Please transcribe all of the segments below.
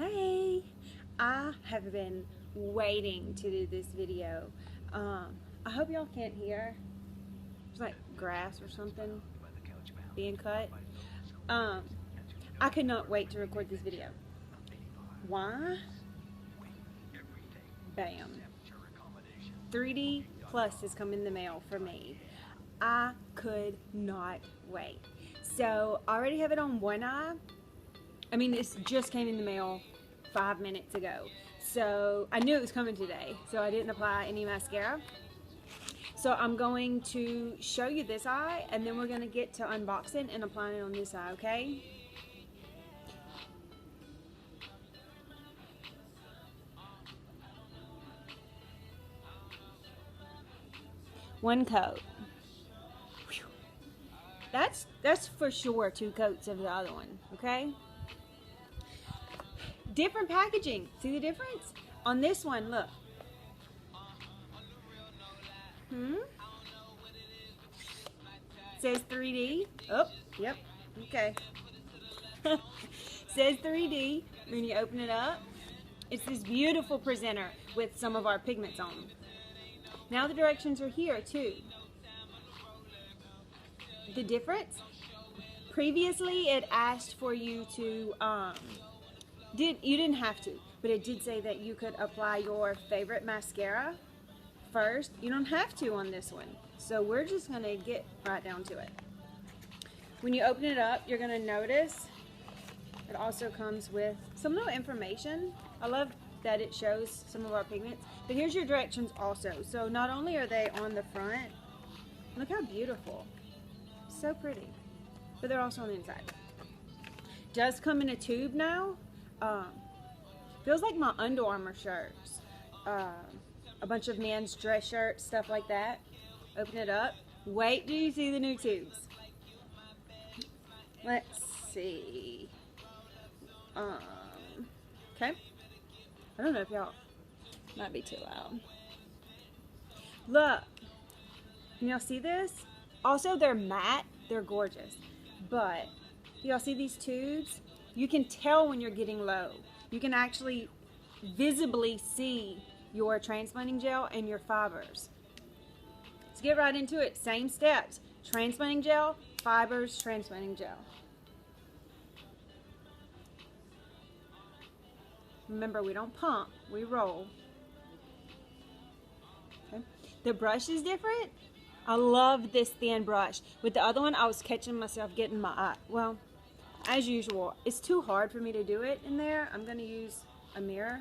Hey, I have been waiting to do this video. I hope y'all can't hear. There's like grass or something being cut. Um, I could not wait to record this video. Why? Bam. 3D Plus has come in the mail for me. I could not wait. So I already have it on one eye. I mean, this just came in the mail 5 minutes ago. So I knew it was coming today. So I didn't apply any mascara. So I'm going to show you this eye, and then we're going to get to unboxing and applying it on this eye, okay? One coat. Whew. That's for sure 2 coats of the other one, okay? Different packaging. See the difference? On this one, look. Says 3D. Oh, yep. Okay. Says 3D. When you open it up, it's this beautiful presenter with some of our pigments on. Now the directions are here too. The difference? Previously it asked for you to, you didn't have to, but it did say that you could apply your favorite mascara first. You don't have to on this one. So we're just going to get right down to it. When you open it up, you're going to notice it also comes with some little information. I love that it shows some of our pigments. But here's your directions also. So not only are they on the front, look how beautiful. So pretty. But they're also on the inside. Does come in a tube now. Feels like my Under Armour shirts. A bunch of men's dress shirts, stuff like that. Open it up. Wait till you see the new tubes. Let's see. Okay. I don't know if y'all might be too loud. Look. Can y'all see this? Also, they're matte. They're gorgeous. But, y'all see these tubes? You can tell when you're getting low. You can actually visibly see your transplanting gel and your fibers. Let's get right into it. Same steps. Transplanting gel, fibers, transplanting gel. Remember, we don't pump, we roll. Okay. The brush is different. I love this thin brush. With the other one, I was catching myself getting my eye. Well, as usual, it's too hard for me to do it in there. I'm going to use a mirror.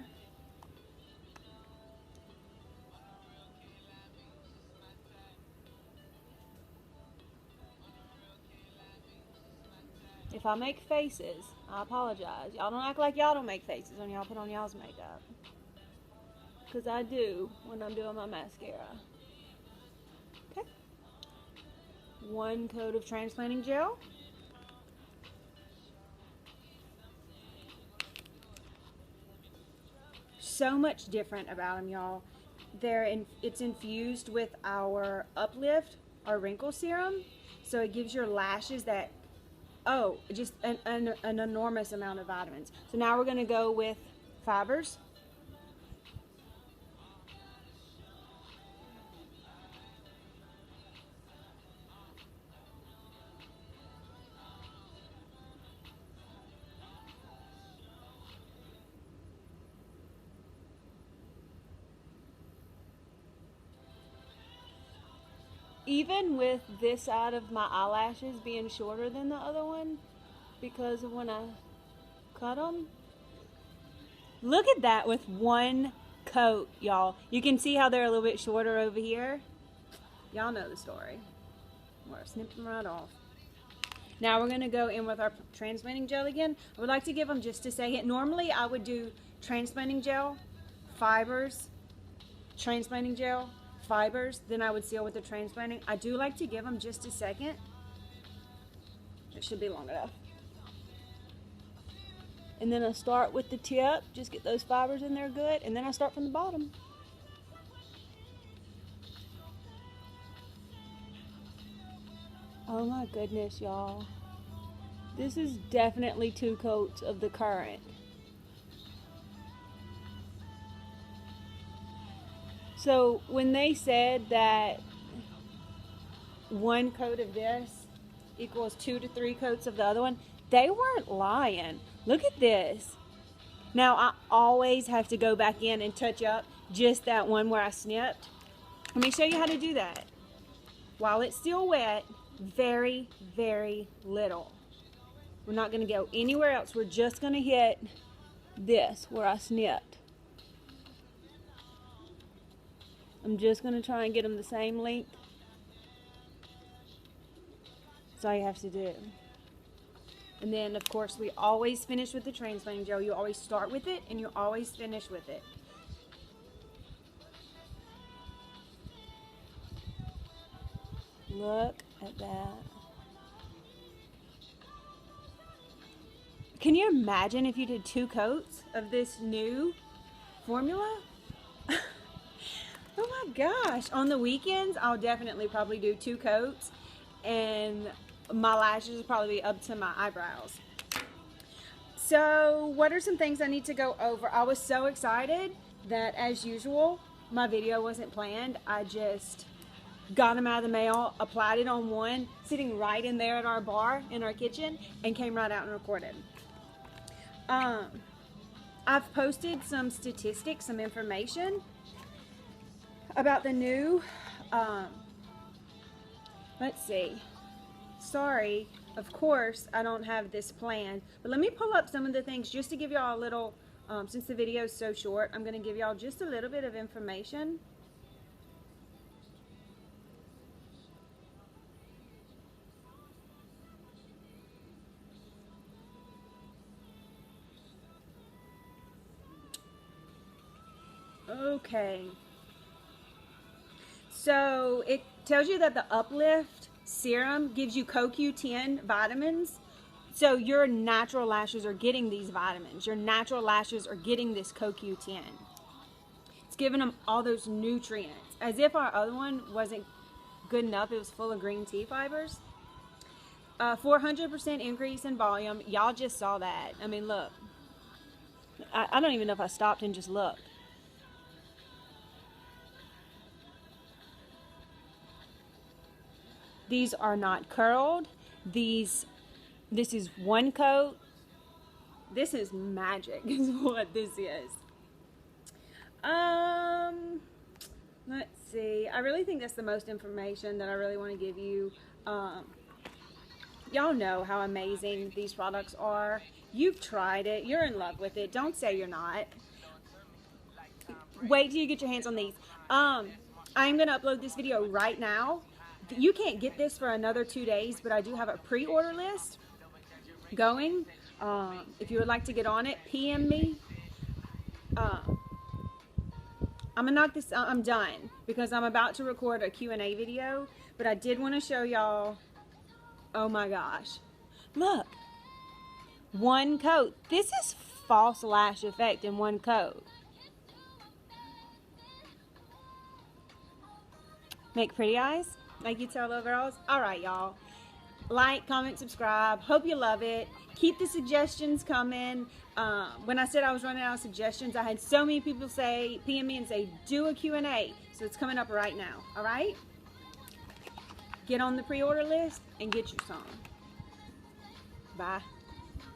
If I make faces, I apologize. Y'all don't act like y'all don't make faces when y'all put on y'all's makeup. Because I do when I'm doing my mascara. Okay. 1 coat of transplanting gel. So much different about them, y'all. It's infused with our Uplift, our wrinkle serum. So it gives your lashes that, just an enormous amount of vitamins. So now we're going to go with fibers. Even with this side of my eyelashes being shorter than the other one, because of when I cut them. Look at that with 1 coat, y'all. You can see how they're a little bit shorter over here. Y'all know the story. We're snipping them right off. Now we're going to go in with our transplanting gel again. I would like to give them just a second. Normally I would do transplanting gel, fibers, transplanting gel, fibers, then I would seal with the transplanting. I do like to give them just a second. It should be long enough. And then I start with the tip, just get those fibers in there good, and then I start from the bottom. Oh my goodness, y'all. This is definitely 2 coats of the current. So when they said that one coat of this equals 2 to 3 coats of the other one, they weren't lying. Look at this. Now I always have to go back in and touch up just that one where I snipped. Let me show you how to do that. While it's still wet, very, very little. We're not going to go anywhere else. We're just going to hit this where I snipped. I'm just going to try and get them the same length. That's all you have to do. And then, of course, we always finish with the transplanting gel. You always start with it, and you always finish with it. Look at that. Can you imagine if you did 2 coats of this new formula? Oh my gosh. On the weekends, I'll definitely probably do 2 coats, and my lashes will probably be up to my eyebrows. So what are some things I need to go over? I was so excited that, as usual, my video wasn't planned. I just got them out of the mail, applied it on one, sitting right in there at our bar in our kitchen, and came right out and recorded. I've posted some statistics, some information about the new, let's see. Sorry, of course, I don't have this planned, but let me pull up some of the things just to give y'all a little, since the video is so short, I'm going to give y'all just a little bit of information. Okay, so it tells you that the Uplift Serum gives you CoQ10 vitamins. So your natural lashes are getting these vitamins. Your natural lashes are getting this CoQ10. It's giving them all those nutrients. As if our other one wasn't good enough. It was full of green tea fibers. 400% increase in volume. Y'all just saw that. I mean, look. I don't even know if I stopped and just looked. These are not curled. This is 1 coat. This is magic is what this is. Let's see. I really think that's the most information that I really want to give you. Y'all know how amazing these products are. You've tried it. You're in love with it. Don't say you're not. Wait till you get your hands on these. I'm going to upload this video right now. You can't get this for another 2 days, but I do have a pre-order list going. If you would like to get on it, PM me. I'm gonna knock this. I'm done because I'm about to record a Q&A video, but I did want to show y'all. Oh my gosh, look, 1 coat. This is false lash effect in 1 coat. Make pretty eyes like you tell little girls. All right, y'all. Like, comment, subscribe. Hope you love it. Keep the suggestions coming. When I said I was running out of suggestions, I had so many people say, PM me and say, do a Q&A. So it's coming up right now. All right? Get on the pre-order list and get you some. Bye.